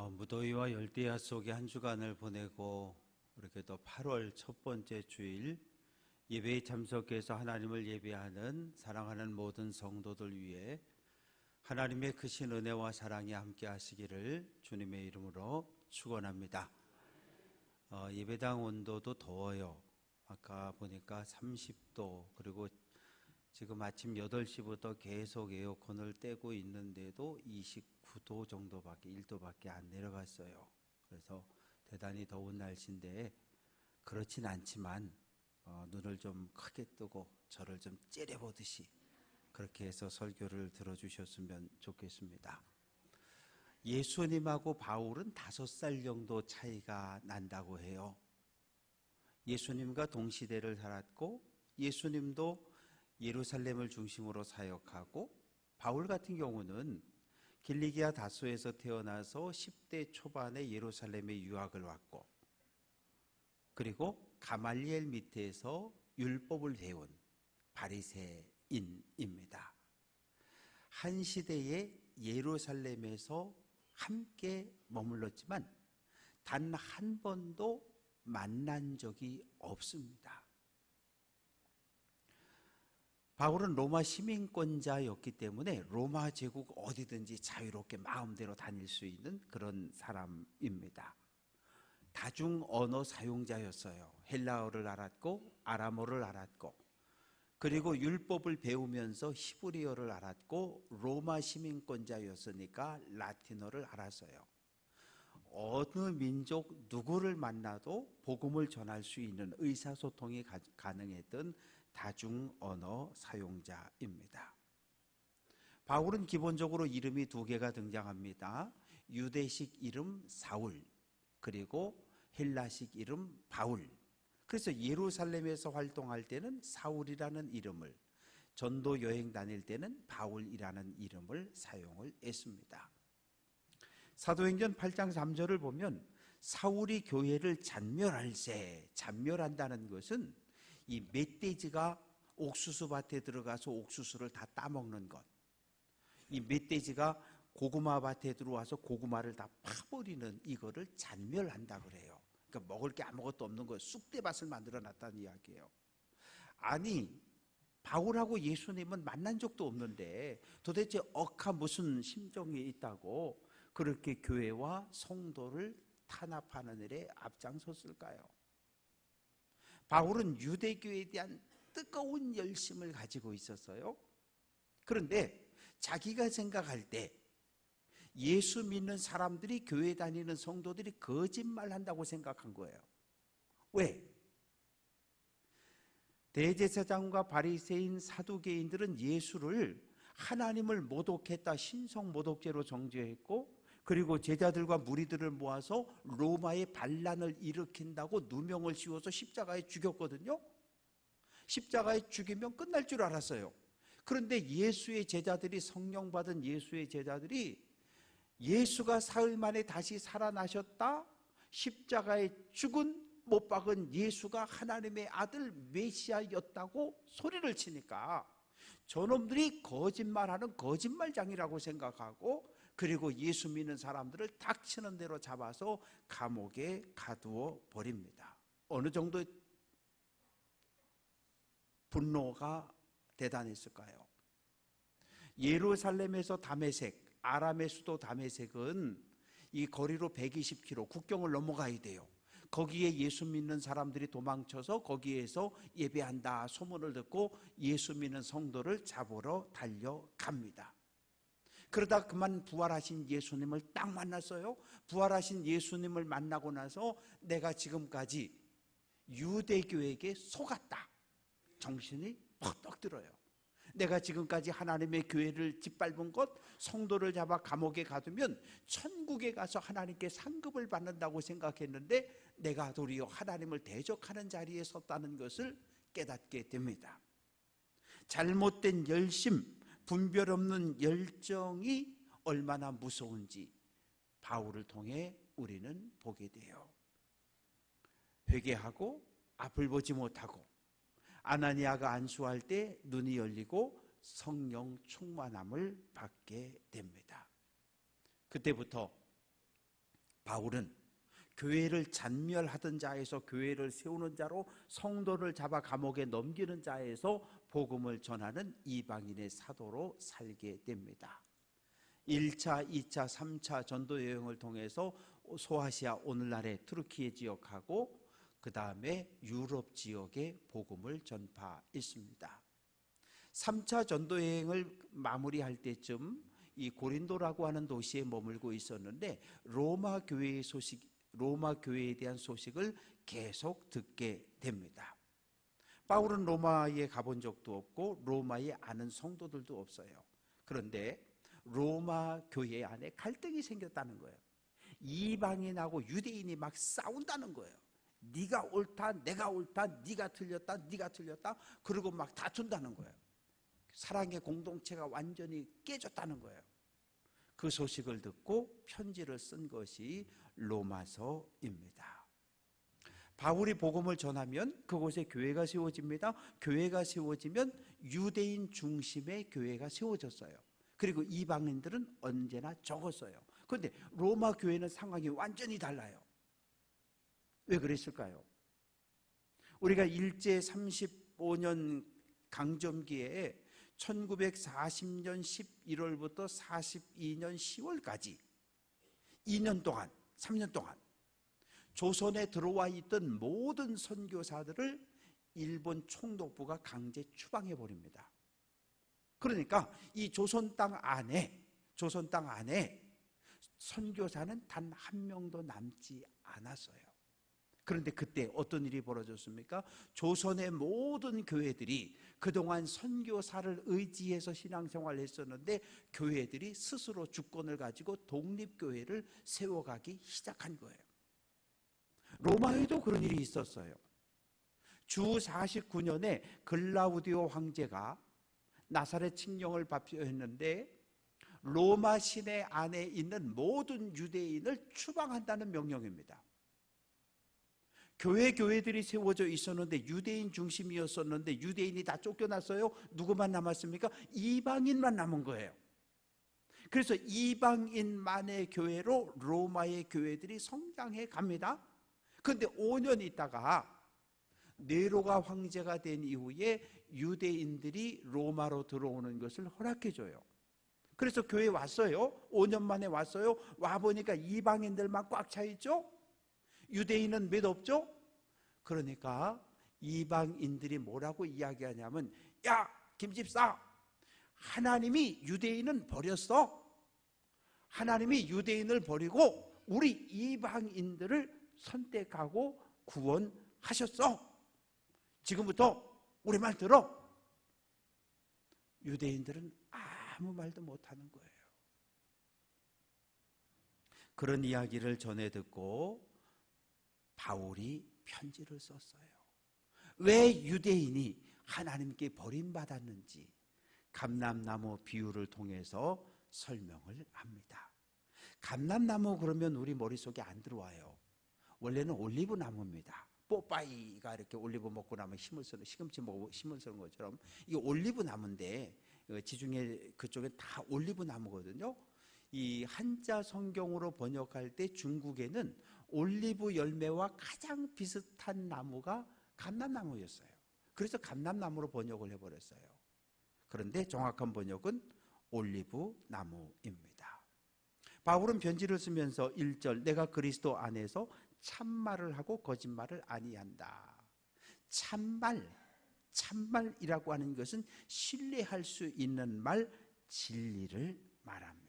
무더위와 열대야 속에 한 주간을 보내고 이렇게 또 8월 첫 번째 주일 예배에 참석해서 하나님을 예배하는 사랑하는 모든 성도들 위해 하나님의 크신 은혜와 사랑이 함께 하시기를 주님의 이름으로 축원합니다. 예배당 온도도 더워요. 아까 보니까 30도, 그리고 지금 아침 8시부터 계속 에어컨을 떼고 있는데도 29도 정도밖에, 1도밖에 안 내려갔어요. 그래서 대단히 더운 날씨인데, 그렇진 않지만 눈을 좀 크게 뜨고 저를 좀 째려보듯이 그렇게 해서 설교를 들어주셨으면 좋겠습니다. 예수님하고 바울은 5살 정도 차이가 난다고 해요. 예수님과 동시대를 살았고, 예수님도 예루살렘을 중심으로 사역하고, 바울 같은 경우는 길리기아 다소에서 태어나서 10대 초반에 예루살렘에 유학을 왔고, 그리고 가말리엘 밑에서 율법을 배운 바리새인입니다. 한 시대에 예루살렘에서 함께 머물렀지만 단 한 번도 만난 적이 없습니다. 바울은 로마 시민권자였기 때문에 로마 제국 어디든지 자유롭게 마음대로 다닐 수 있는 그런 사람입니다. 다중 언어 사용자였어요. 헬라어를 알았고 아람어를 알았고, 그리고 율법을 배우면서 히브리어를 알았고, 로마 시민권자였으니까 라틴어를 알았어요. 어느 민족 누구를 만나도 복음을 전할 수 있는 의사소통이 가능했던 다중 언어 사용자입니다. 바울은 기본적으로 이름이 2개가 등장합니다. 유대식 이름 사울, 그리고 헬라식 이름 바울. 그래서 예루살렘에서 활동할 때는 사울이라는 이름을, 전도 여행 다닐 때는 바울이라는 이름을 사용을 했습니다. 사도행전 8장 3절을 보면 사울이 교회를 잔멸할세, 잔멸한다는 것은 이 멧돼지가 옥수수 밭에 들어가서 옥수수를 다 따먹는 것, 이 멧돼지가 고구마 밭에 들어와서 고구마를 다 파버리는 이거를 잔멸한다 그래요. 그러니까 먹을 게 아무것도 없는 거, 쑥대밭을 만들어 놨다는 이야기예요. 아니, 바울하고 예수님은 만난 적도 없는데 도대체 무슨 심정이 있다고 그렇게 교회와 성도를 탄압하는 일에 앞장섰을까요? 바울은 유대교에 대한 뜨거운 열심을 가지고 있었어요. 그런데 자기가 생각할 때 예수 믿는 사람들이, 교회 다니는 성도들이 거짓말한다고 생각한 거예요. 왜? 대제사장과 바리새인, 사두개인들은 예수를 하나님을 모독했다, 신성 모독죄로 정죄했고, 그리고 제자들과 무리들을 모아서 로마의 반란을 일으킨다고 누명을 씌워서 십자가에 죽였거든요. 십자가에 죽이면 끝날 줄 알았어요. 그런데 예수의 제자들이, 성령 받은 예수의 제자들이 예수가 사흘 만에 다시 살아나셨다, 십자가에 죽은, 못 박은 예수가 하나님의 아들 메시아였다고 소리를 치니까 저놈들이 거짓말하는 거짓말장이라고 생각하고, 그리고 예수 믿는 사람들을 닥치는 대로 잡아서 감옥에 가두어 버립니다. 어느 정도 분노가 대단했을까요? 예루살렘에서 다메섹, 아람의 수도 다메섹은 이 거리로 120km, 국경을 넘어가야 돼요. 거기에 예수 믿는 사람들이 도망쳐서 거기에서 예배한다 소문을 듣고 예수 믿는 성도를 잡으러 달려갑니다. 그러다 그만 부활하신 예수님을 딱 만났어요. 부활하신 예수님을 만나고 나서 내가 지금까지 유대교에게 속았다, 정신이 퍽떡 들어요. 내가 지금까지 하나님의 교회를 짓밟은 것, 성도를 잡아 감옥에 가두면 천국에 가서 하나님께 상급을 받는다고 생각했는데 내가 도리어 하나님을 대적하는 자리에 섰다는 것을 깨닫게 됩니다. 잘못된 열심, 분별 없는 열정이 얼마나 무서운지 바울을 통해 우리는 보게 돼요. 회개하고 앞을 보지 못하고 아나니아가 안수할 때 눈이 열리고 성령 충만함을 받게 됩니다. 그때부터 바울은 교회를 잔멸하던 자에서 교회를 세우는 자로, 성도를 잡아 감옥에 넘기는 자에서 복음을 전하는 이방인의 사도로 살게 됩니다. 1차, 2차, 3차 전도 여행을 통해서 소아시아, 오늘날의 트루키예 지역하고 그 다음에 유럽 지역에 복음을 전파했습니다. 3차 전도 여행을 마무리할 때쯤 이 고린도라고 하는 도시에 머물고 있었는데 로마 교회에 대한 소식을 계속 듣게 됩니다. 바울은 로마에 가본 적도 없고 로마에 아는 성도들도 없어요. 그런데 로마 교회 안에 갈등이 생겼다는 거예요. 이방인하고 유대인이 막 싸운다는 거예요. 네가 옳다, 내가 옳다, 네가 틀렸다, 네가 틀렸다, 그리고 막 다툰다는 거예요. 사랑의 공동체가 완전히 깨졌다는 거예요. 그 소식을 듣고 편지를 쓴 것이 로마서입니다. 바울이 복음을 전하면 그곳에 교회가 세워집니다. 교회가 세워지면 유대인 중심의 교회가 세워졌어요. 그리고 이방인들은 언제나 적었어요. 그런데 로마 교회는 상황이 완전히 달라요. 왜 그랬을까요? 우리가 일제 35년 강점기에 1940년 11월부터 42년 10월까지 2년 동안, 3년 동안 조선에 들어와 있던 모든 선교사들을 일본 총독부가 강제 추방해 버립니다. 그러니까 이 조선 땅 안에 선교사는 단 한 명도 남지 않았어요. 그런데 그때 어떤 일이 벌어졌습니까? 조선의 모든 교회들이 그동안 선교사를 의지해서 신앙생활을 했었는데 교회들이 스스로 주권을 가지고 독립교회를 세워가기 시작한 거예요. 로마에도 그런 일이 있었어요. 주 49년에 글라우디오 황제가 나사렛 칙령을 발표했는데 로마 시내 안에 있는 모든 유대인을 추방한다는 명령입니다. 교회들이 세워져 있었는데 유대인 중심이었었는데 유대인이 다 쫓겨났어요. 누구만 남았습니까? 이방인만 남은 거예요. 그래서 이방인만의 교회로 로마의 교회들이 성장해 갑니다. 그런데 5년 있다가 네로가 황제가 된 이후에 유대인들이 로마로 들어오는 것을 허락해줘요. 그래서 교회에 왔어요. 5년 만에 왔어요. 와보니까 이방인들만 꽉 차 있죠. 유대인은 몇 없죠? 그러니까 이방인들이 뭐라고 이야기하냐면, 야 김집사, 하나님이 유대인은 버렸어. 하나님이 유대인을 버리고 우리 이방인들을 선택하고 구원하셨어. 지금부터 우리 말 들어. 유대인들은 아무 말도 못하는 거예요. 그런 이야기를 전해 듣고 바울이 편지를 썼어요. 왜 유대인이 하나님께 버림받았는지 감람나무 비유를 통해서 설명을 합니다. 감람나무 그러면 우리 머릿속에 안 들어와요. 원래는 올리브 나무입니다. 뽀빠이가 이렇게 올리브 먹고 나면 시금치 먹고 힘을 쓰는 것처럼 이게 올리브 나무인데 지중해 그쪽에 다 올리브 나무거든요. 이 한자 성경으로 번역할 때 중국에는 올리브 열매와 가장 비슷한 나무가 감람나무였어요. 그래서 감람나무로 번역을 해버렸어요. 그런데 정확한 번역은 올리브 나무입니다. 바울은 편지를 쓰면서 1절, 내가 그리스도 안에서 참말을 하고 거짓말을 아니한다. 참말이라고 하는 것은 신뢰할 수 있는 말, 진리를 말합니다.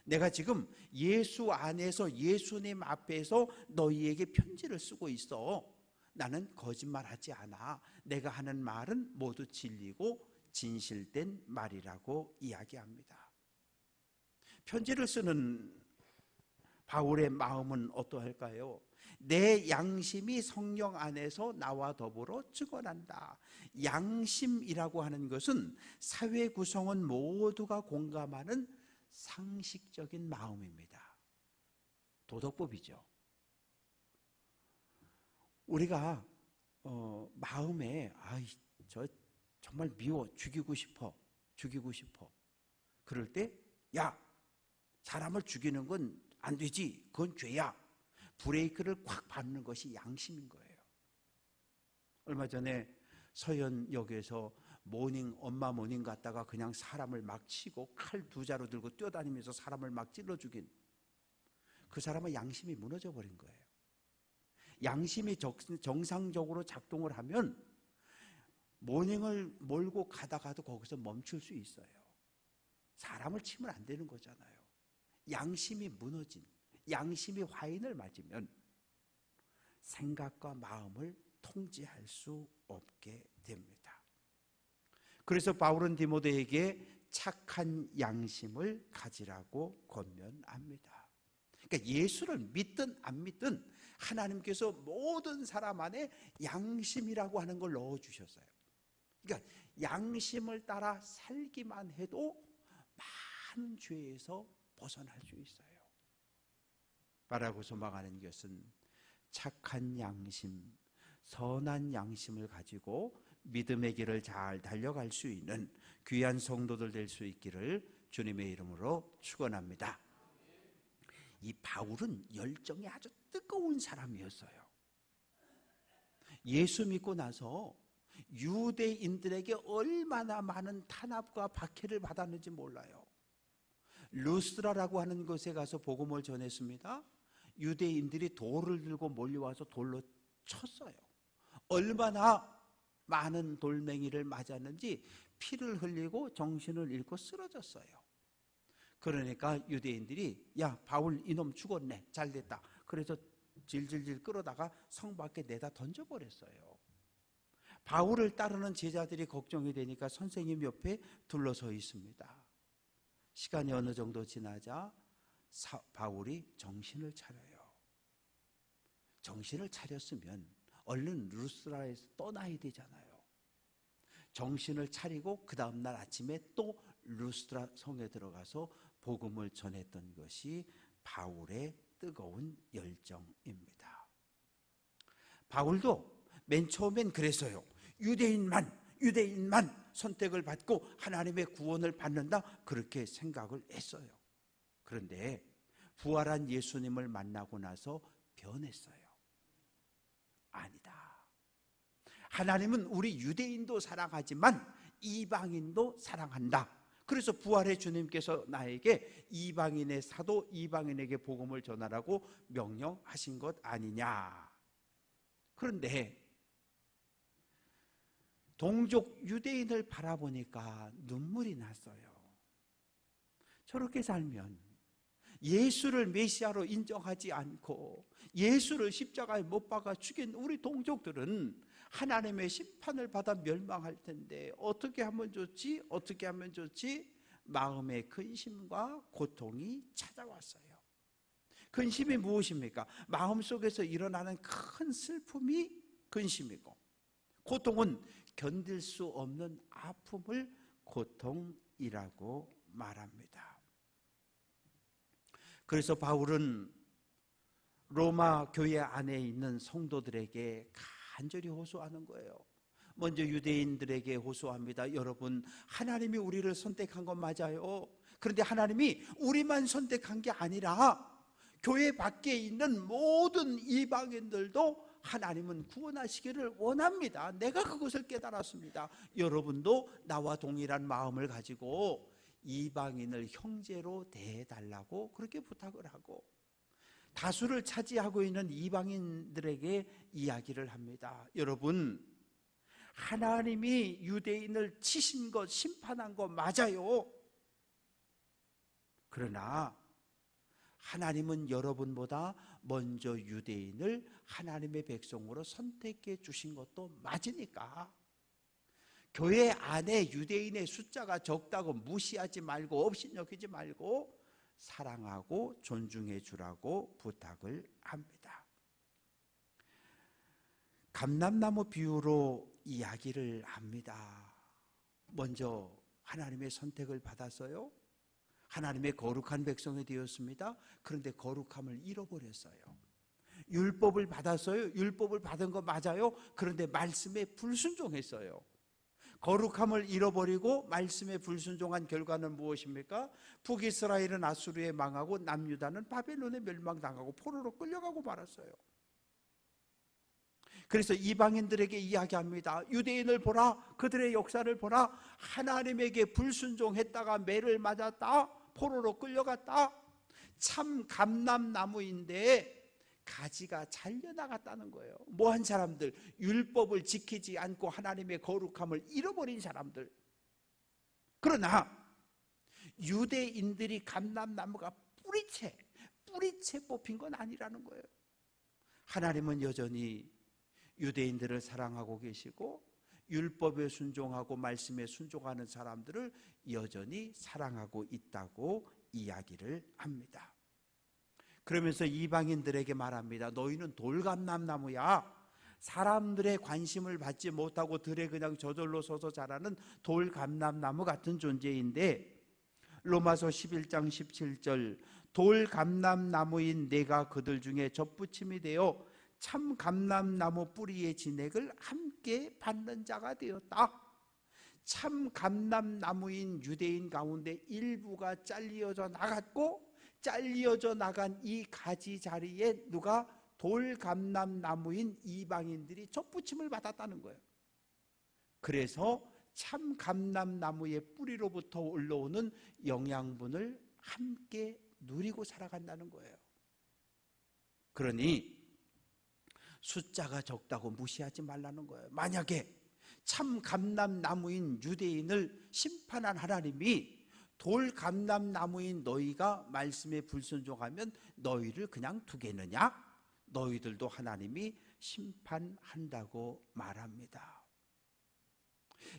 내가 지금 예수 안에서 예수님 앞에서 너희에게 편지를 쓰고 있어. 나는 거짓말하지 않아. 내가 하는 말은 모두 진리고 진실된 말이라고 이야기합니다. 편지를 쓰는 바울의 마음은 어떠할까요? 내 양심이 성령 안에서 나와 더불어 증언한다. 양심이라고 하는 것은 사회 구성원 모두가 공감하는 상식적인 마음입니다. 도덕법이죠. 우리가 마음에 저 정말 미워, 죽이고 싶어. 그럴 때 야, 사람을 죽이는 건 안 되지. 그건 죄야. 브레이크를 콱 밟는 것이 양심인 거예요. 얼마 전에 서현역에서 엄마 모닝 갔다가 그냥 사람을 막 치고 칼 2자루 들고 뛰어다니면서 사람을 막 찔러 죽인 그 사람은 양심이 무너져 버린 거예요. 양심이 정상적으로 작동을 하면 모닝을 몰고 가다가도 거기서 멈출 수 있어요. 사람을 치면 안 되는 거잖아요. 양심이 무너진, 양심이 화인을 맞으면 생각과 마음을 통제할 수 없게 됩니다. 그래서 바울은 디모데에게 착한 양심을 가지라고 권면합니다. 그러니까 예수를 믿든 안 믿든 하나님께서 모든 사람 안에 양심이라고 하는 걸 넣어주셨어요. 그러니까 양심을 따라 살기만 해도 많은 죄에서 벗어날 수 있어요. 바라고 소망하는 것은 착한 양심, 선한 양심을 가지고 믿음의 길을 잘 달려갈 수 있는 귀한 성도들 될 수 있기를 주님의 이름으로 축원합니다. 이 바울은 열정이 아주 뜨거운 사람이었어요. 예수 믿고 나서 유대인들에게 얼마나 많은 탄압과 박해를 받았는지 몰라요. 루스드라라고 하는 곳에 가서 복음을 전했습니다. 유대인들이 돌을 들고 몰려와서 돌로 쳤어요. 얼마나 많은 돌멩이를 맞았는지 피를 흘리고 정신을 잃고 쓰러졌어요. 그러니까 유대인들이 야 바울 이놈 죽었네, 잘됐다. 그래서 질질질 끌어다가 성 밖에 내다 던져버렸어요. 바울을 따르는 제자들이 걱정이 되니까 선생님 옆에 둘러서 있습니다. 시간이 어느 정도 지나자 바울이 정신을 차려요. 정신을 차렸으면 얼른 루스드라에서 떠나야 되잖아요. 정신을 차리고 그 다음날 아침에 또 루스드라 성에 들어가서 복음을 전했던 것이 바울의 뜨거운 열정입니다. 바울도 맨 처음엔 그랬어요. 유대인만 선택을 받고 하나님의 구원을 받는다, 그렇게 생각을 했어요. 그런데 부활한 예수님을 만나고 나서 변했어요. 아니다. 하나님은 우리 유대인도 사랑하지만 이방인도 사랑한다. 그래서 부활의 주님께서 나에게 이방인의 사도, 이방인에게 복음을 전하라고 명령하신 것 아니냐. 그런데 동족 유대인을 바라보니까 눈물이 났어요. 저렇게 살면 예수를 메시아로 인정하지 않고 예수를 십자가에 못 박아 죽인 우리 동족들은 하나님의 심판을 받아 멸망할 텐데 어떻게 하면 좋지? 어떻게 하면 좋지? 마음의 근심과 고통이 찾아왔어요. 근심이 무엇입니까? 마음속에서 일어나는 큰 슬픔이 근심이고, 고통은 견딜 수 없는 아픔을 고통이라고 말합니다. 그래서 바울은 로마 교회 안에 있는 성도들에게 간절히 호소하는 거예요. 먼저 유대인들에게 호소합니다. 여러분, 하나님이 우리를 선택한 건 맞아요. 그런데 하나님이 우리만 선택한 게 아니라 교회 밖에 있는 모든 이방인들도 하나님은 구원하시기를 원합니다. 내가 그것을 깨달았습니다. 여러분도 나와 동일한 마음을 가지고 이방인을 형제로 대해달라고 그렇게 부탁을 하고, 다수를 차지하고 있는 이방인들에게 이야기를 합니다. 여러분, 하나님이 유대인을 치신 것, 심판한 것 맞아요. 그러나 하나님은 여러분보다 먼저 유대인을 하나님의 백성으로 선택해 주신 것도 맞으니까 교회 안에 유대인의 숫자가 적다고 무시하지 말고 업신여기지 말고 사랑하고 존중해 주라고 부탁을 합니다. 감람나무 비유로 이야기를 합니다. 먼저 하나님의 선택을 받았어요. 하나님의 거룩한 백성이 되었습니다. 그런데 거룩함을 잃어버렸어요. 율법을 받았어요. 율법을 받은 거 맞아요. 그런데 말씀에 불순종했어요. 거룩함을 잃어버리고 말씀에 불순종한 결과는 무엇입니까? 북이스라엘은 아수르에 망하고 남유다는 바벨론에 멸망당하고 포로로 끌려가고 말았어요. 그래서 이방인들에게 이야기합니다. 유대인을 보라, 그들의 역사를 보라. 하나님에게 불순종했다가 매를 맞았다, 포로로 끌려갔다. 참 감람나무인데 가지가 잘려나갔다는 거예요. 뭐한 사람들, 율법을 지키지 않고 하나님의 거룩함을 잃어버린 사람들. 그러나 유대인들이 감람나무가 뿌리채 뽑힌 건 아니라는 거예요. 하나님은 여전히 유대인들을 사랑하고 계시고 율법에 순종하고 말씀에 순종하는 사람들을 여전히 사랑하고 있다고 이야기를 합니다. 그러면서 이방인들에게 말합니다. 너희는 돌감람나무야. 사람들의 관심을 받지 못하고 들에 그냥 저절로 서서 자라는 돌감람나무 같은 존재인데, 로마서 11장 17절, 돌감람나무인 내가 그들 중에 접붙임이 되어 참 감람나무 뿌리의 진액을 함께 받는 자가 되었다. 참 감람나무인 유대인 가운데 일부가 잘려져 나갔고, 잘려져 나간 이 가지 자리에 누가 돌감람나무인 이방인들이 접붙임을 받았다는 거예요. 그래서 참 감람나무의 뿌리로부터 올라오는 영양분을 함께 누리고 살아간다는 거예요. 그러니 숫자가 적다고 무시하지 말라는 거예요. 만약에 참 감람나무인 유대인을 심판한 하나님이 돌감람나무인 너희가 말씀에 불순종하면 너희를 그냥 두겠느냐? 너희들도 하나님이 심판한다고 말합니다.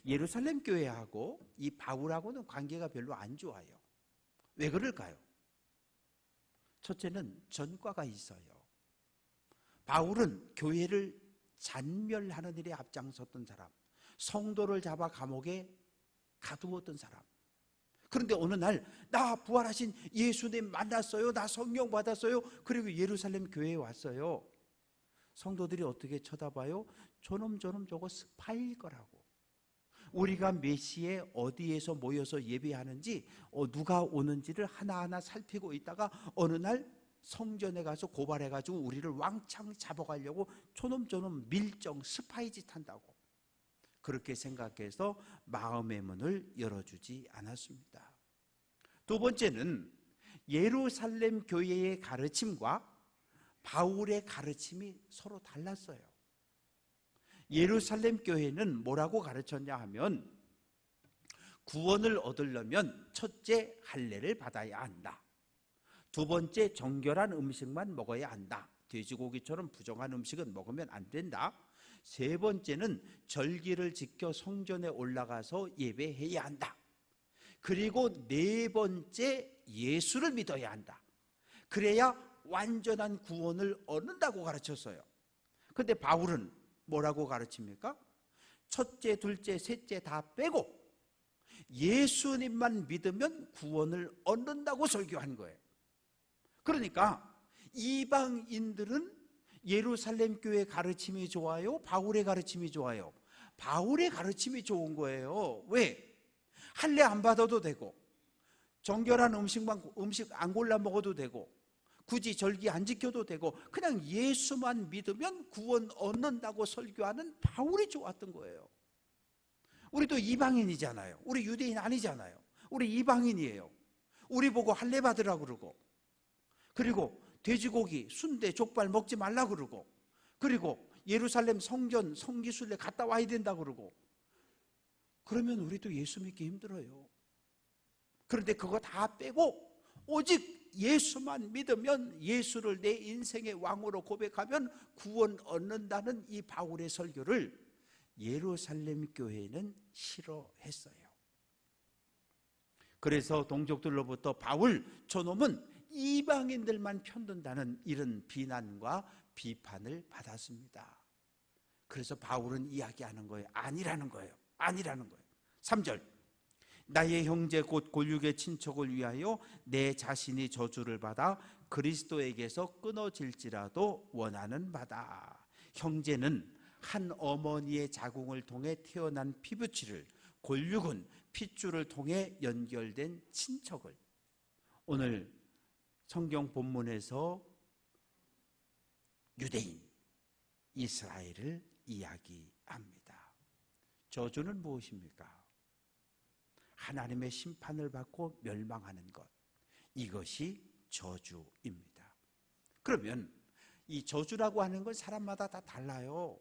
예루살렘 교회하고 이 바울하고는 관계가 별로 안 좋아요. 왜 그럴까요? 첫째는 전과가 있어요. 바울은 교회를 잔멸하는 일에 앞장섰던 사람, 성도를 잡아 감옥에 가두었던 사람. 그런데 어느 날 나 부활하신 예수님 만났어요, 나 성령 받았어요, 그리고 예루살렘 교회에 왔어요. 성도들이 어떻게 쳐다봐요? 저놈 저거 스파일 거라고. 우리가 몇 시에 어디에서 모여서 예배하는지, 누가 오는지를 하나하나 살피고 있다가 어느 날 성전에 가서 고발해가지고 우리를 왕창 잡아가려고 저놈 밀정 스파이 짓 한다고. 그렇게 생각해서 마음의 문을 열어주지 않았습니다. 두 번째는 예루살렘 교회의 가르침과 바울의 가르침이 서로 달랐어요. 예루살렘 교회는 뭐라고 가르쳤냐 하면, 구원을 얻으려면 첫째 할례를 받아야 한다. 두 번째 정결한 음식만 먹어야 한다. 돼지고기처럼 부정한 음식은 먹으면 안 된다. 세 번째는 절기를 지켜 성전에 올라가서 예배해야 한다. 그리고 네 번째 예수를 믿어야 한다. 그래야 완전한 구원을 얻는다고 가르쳤어요. 그런데 바울은 뭐라고 가르칩니까? 첫째, 둘째, 셋째 다 빼고 예수님만 믿으면 구원을 얻는다고 설교한 거예요. 그러니까 이방인들은 예루살렘 교회 가르침이 좋아요? 바울의 가르침이 좋아요? 바울의 가르침이 좋은 거예요. 왜? 할례 안 받아도 되고, 정결한 음식 안 골라 먹어도 되고, 굳이 절기 안 지켜도 되고, 그냥 예수만 믿으면 구원 얻는다고 설교하는 바울이 좋았던 거예요. 우리도 이방인이잖아요. 우리 유대인 아니잖아요. 우리 이방인이에요. 우리 보고 할례 받으라 그러고, 그리고 돼지고기, 순대, 족발 먹지 말라 그러고, 그리고 예루살렘 성전, 성기순례 갔다 와야 된다 그러고, 그러면 우리도 예수 믿기 힘들어요. 그런데 그거 다 빼고 오직 예수만 믿으면, 예수를 내 인생의 왕으로 고백하면 구원 얻는다는 이 바울의 설교를 예루살렘 교회는 싫어했어요. 그래서 동족들로부터 바울 저놈은 이방인들만 편든다는 이런 비난과 비판을 받았습니다. 그래서 바울은 이야기하는 거예요. 아니라는 거예요. 3절, 나의 형제 곧 골육의 친척을 위하여 내 자신이 저주를 받아 그리스도에게서 끊어질지라도 원하는 바다. 형제는 한 어머니의 자궁을 통해 태어난 피부치를, 골육은 핏줄을 통해 연결된 친척을. 오늘 성경 본문에서 유대인, 이스라엘을 이야기합니다. 저주는 무엇입니까? 하나님의 심판을 받고 멸망하는 것, 이것이 저주입니다. 그러면 이 저주라고 하는 건 사람마다 다 달라요.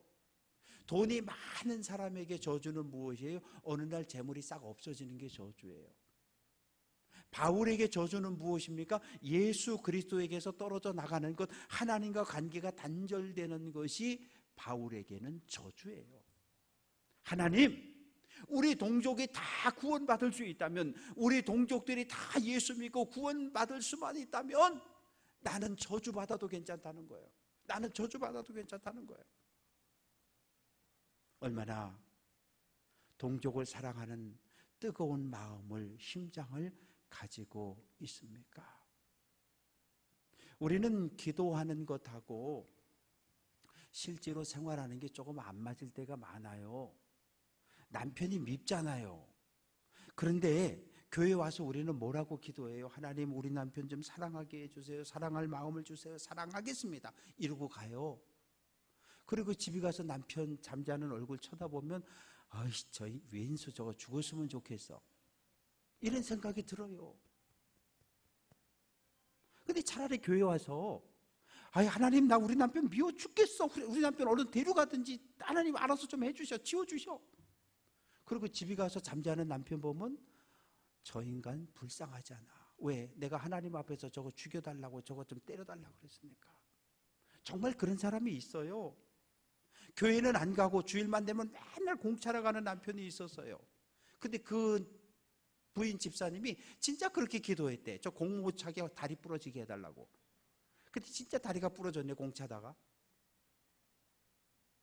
돈이 많은 사람에게 저주는 무엇이에요? 어느 날 재물이 싹 없어지는 게 저주예요. 바울에게 저주는 무엇입니까? 예수 그리스도에게서 떨어져 나가는 것, 하나님과 관계가 단절되는 것이 바울에게는 저주예요. 하나님, 우리 동족이 다 구원받을 수 있다면, 우리 동족들이 다 예수 믿고 구원받을 수만 있다면 나는 저주받아도 괜찮다는 거예요. 나는 저주받아도 괜찮다는 거예요. 얼마나 동족을 사랑하는 뜨거운 마음을, 심장을 가지고 있습니까? 우리는 기도하는 것하고 실제로 생활하는 게 조금 안 맞을 때가 많아요. 남편이 밉잖아요. 그런데 교회 와서 우리는 뭐라고 기도해요? 하나님, 우리 남편 좀 사랑하게 해주세요. 사랑할 마음을 주세요. 사랑하겠습니다. 이러고 가요. 그리고 집에 가서 남편 잠자는 얼굴 쳐다보면 아이씨, 저희 왼수 저거 죽었으면 좋겠어, 이런 생각이 들어요. 근데 차라리 교회 와서 아이, 하나님, 나 우리 남편 미워 죽겠어, 우리 남편 얼른 데려가든지 하나님 알아서 좀 해주셔, 지워주셔. 그리고 집에 가서 잠자는 남편 보면 저 인간 불쌍하잖아. 왜? 내가 하나님 앞에서 저거 죽여달라고, 저거 좀 때려달라고 그랬으니까. 정말 그런 사람이 있어요. 교회는 안 가고 주일만 되면 맨날 공차러 가는 남편이 있었어요. 근데 그 부인 집사님이 진짜 그렇게 기도했대. 저 공 못 차게 다리 부러지게 해달라고. 근데 진짜 다리가 부러졌네, 공차다가.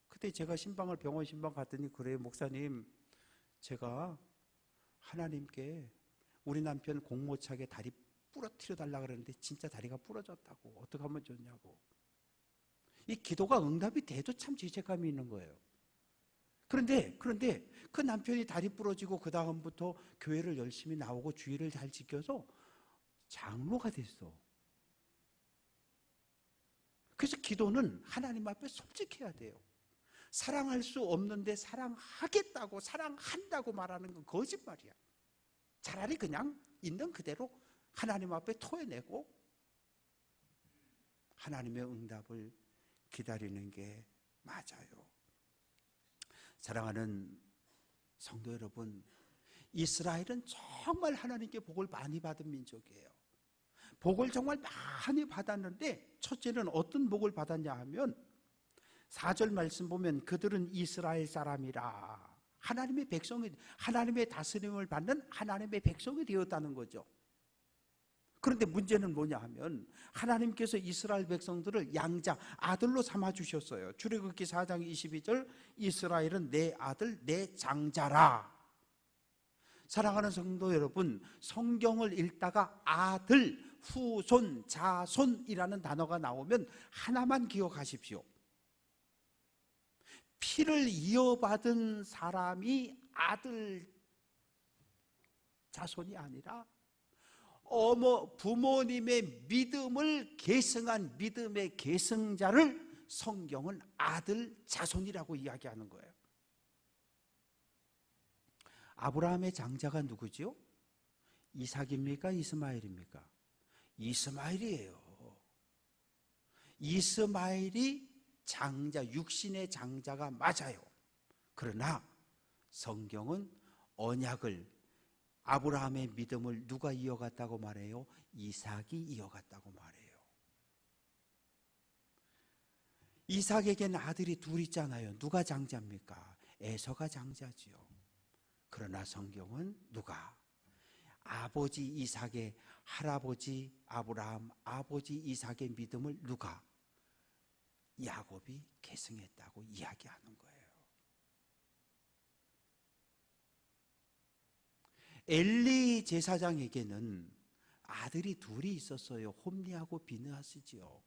그때 제가 병원 신방 갔더니, 그래요 목사님, 제가 하나님께 우리 남편 공 못 차게 다리 부러뜨려 달라고 그러는데 진짜 다리가 부러졌다고. 어떻게 하면 좋냐고. 이 기도가 응답이 돼도 참 죄책감이 있는 거예요. 그런데 그 남편이 다리 부러지고 그 다음부터 교회를 열심히 나오고 주의를 잘 지켜서 장로가 됐어. 그래서 기도는 하나님 앞에 솔직해야 돼요. 사랑할 수 없는데 사랑하겠다고, 사랑한다고 말하는 건 거짓말이야. 차라리 그냥 있는 그대로 하나님 앞에 토해내고 하나님의 응답을 기다리는 게 맞아요. 사랑하는 성도 여러분, 이스라엘은 정말 하나님께 복을 많이 받은 민족이에요. 복을 정말 많이 받았는데, 첫째는 어떤 복을 받았냐 하면 4절 말씀 보면 그들은 이스라엘 사람이라, 하나님의 백성이, 하나님의 다스림을 받는 하나님의 백성이 되었다는 거죠. 그런데 문제는 뭐냐 하면 하나님께서 이스라엘 백성들을 양자, 아들로 삼아주셨어요. 출애굽기 4장 22절, 이스라엘은 내 아들, 내 장자라. 사랑하는 성도 여러분, 성경을 읽다가 아들, 후손, 자손이라는 단어가 나오면 하나만 기억하십시오. 피를 이어받은 사람이 아들, 자손이 아니라 부모님의 믿음을 계승한 믿음의 계승자를 성경은 아들, 자손이라고 이야기하는 거예요. 아브라함의 장자가 누구죠? 이삭입니까? 이스마엘입니까? 이스마엘이에요. 이스마엘이 장자, 육신의 장자가 맞아요. 그러나 성경은 언약을, 아브라함의 믿음을 누가 이어갔다고 말해요? 이삭이 이어갔다고 말해요. 이삭에게는 아들이 둘 있잖아요. 누가 장자입니까? 에서가 장자지요. 그러나 성경은 누가? 아버지 이삭의 할아버지 아브라함, 아버지 이삭의 믿음을 누가? 야곱이 계승했다고 이야기하는 거예요. 엘리 제사장에게는 아들이 둘이 있었어요. 홈리하고 비느하스지요.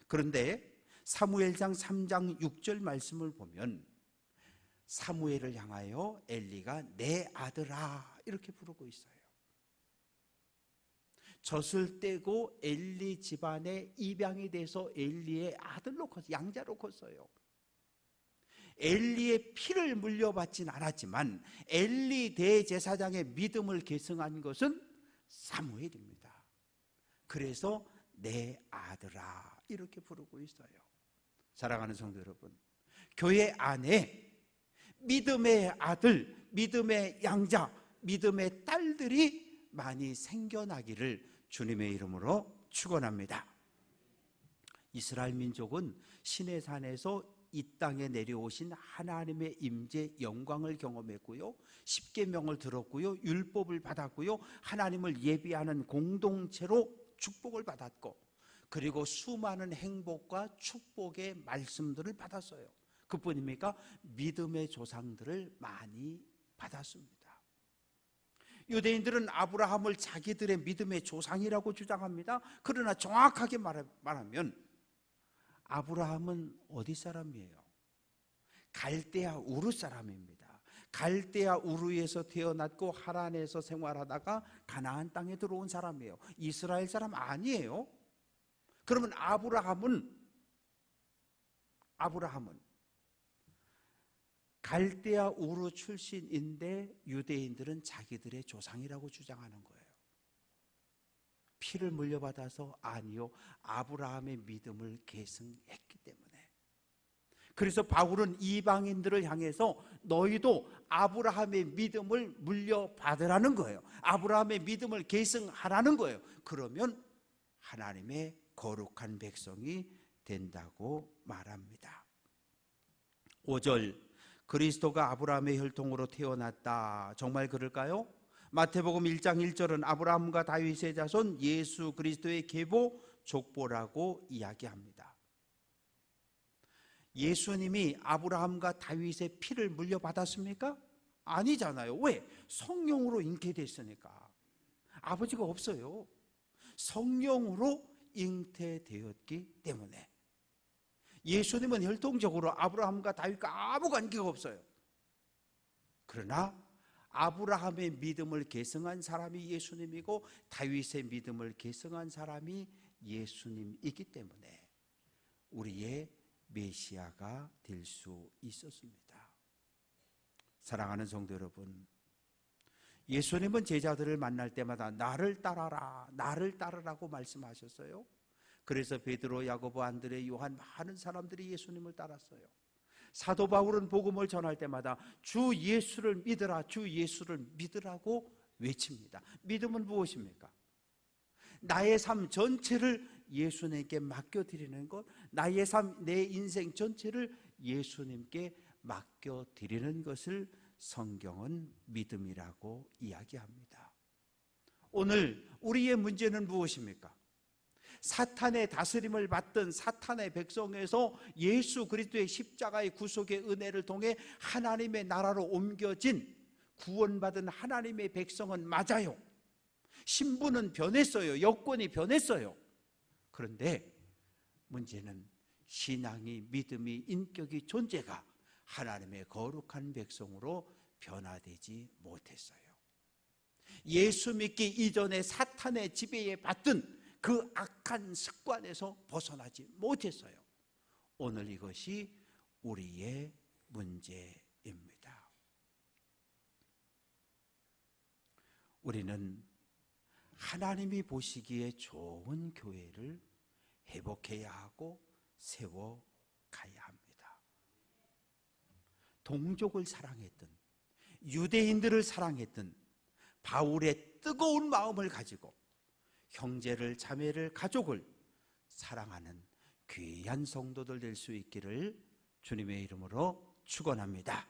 그런데 사무엘상 3장 6절 말씀을 보면 사무엘을 향하여 엘리가 내 아들아 이렇게 부르고 있어요. 젖을 떼고 엘리 집안에 입양이 돼서 엘리의 아들로 컸어요. 양자로 컸어요. 엘리의 피를 물려받진 않았지만 엘리 대제사장의 믿음을 계승한 것은 사무엘입니다. 그래서 내 아들아 이렇게 부르고 있어요. 사랑하는 성도 여러분, 교회 안에 믿음의 아들, 믿음의 양자, 믿음의 딸들이 많이 생겨나기를 주님의 이름으로 축원합니다. 이스라엘 민족은 시내산에서 이 땅에 내려오신 하나님의 임재 영광을 경험했고요, 십계명을 들었고요, 율법을 받았고요, 하나님을 예비하는 공동체로 축복을 받았고, 그리고 수많은 행복과 축복의 말씀들을 받았어요. 그뿐입니까? 믿음의 조상들을 많이 받았습니다. 유대인들은 아브라함을 자기들의 믿음의 조상이라고 주장합니다. 그러나 정확하게 말하면 아브라함은 어디 사람이에요? 갈대아 우르 사람입니다. 갈대아 우르에서 태어났고 하란에서 생활하다가 가나안 땅에 들어온 사람이에요. 이스라엘 사람 아니에요. 그러면 아브라함은 갈대아 우르 출신인데 유대인들은 자기들의 조상이라고 주장하는 거예요. 피를 물려받아서? 아니요, 아브라함의 믿음을 계승했기 때문에. 그래서 바울은 이방인들을 향해서 너희도 아브라함의 믿음을 물려받으라는 거예요. 아브라함의 믿음을 계승하라는 거예요. 그러면 하나님의 거룩한 백성이 된다고 말합니다. 5절, 그리스도가 아브라함의 혈통으로 태어났다. 정말 그럴까요? 마태복음 1장 1절은 아브라함과 다윗의 자손 예수 그리스도의 계보 족보라고 이야기합니다. 예수님이 아브라함과 다윗의 피를 물려받았습니까? 아니잖아요. 왜? 성령으로 잉태됐으니까. 아버지가 없어요. 성령으로 잉태되었기 때문에. 예수님은 혈통적으로 아브라함과 다윗과 아무 관계가 없어요. 그러나 아브라함의 믿음을 계승한 사람이 예수님이고 다윗의 믿음을 계승한 사람이 예수님이기 때문에 우리의 메시아가 될 수 있었습니다. 사랑하는 성도 여러분, 예수님은 제자들을 만날 때마다 나를 따라라, 나를 따르라고 말씀하셨어요. 그래서 베드로, 야고보, 안드레, 요한 많은 사람들이 예수님을 따랐어요. 사도 바울은 복음을 전할 때마다 주 예수를 믿으라, 주 예수를 믿으라고 외칩니다. 믿음은 무엇입니까? 나의 삶 전체를 예수님께 맡겨드리는 것, 나의 삶, 내 인생 전체를 예수님께 맡겨드리는 것을 성경은 믿음이라고 이야기합니다. 오늘 우리의 문제는 무엇입니까? 사탄의 다스림을 받던 사탄의 백성에서 예수 그리스도의 십자가의 구속의 은혜를 통해 하나님의 나라로 옮겨진 구원받은 하나님의 백성은 맞아요. 신분은 변했어요. 여건이 변했어요. 그런데 문제는 신앙이, 믿음이, 인격이, 존재가 하나님의 거룩한 백성으로 변화되지 못했어요. 예수 믿기 이전에 사탄의 지배에 받던 그 악한 습관에서 벗어나지 못했어요. 오늘 이것이 우리의 문제입니다. 우리는 하나님이 보시기에 좋은 교회를 회복해야 하고 세워가야 합니다. 동족을 사랑했던, 유대인들을 사랑했던 바울의 뜨거운 마음을 가지고 형제를, 자매를, 가족을 사랑하는 귀한 성도들 될 수 있기를 주님의 이름으로 축원합니다.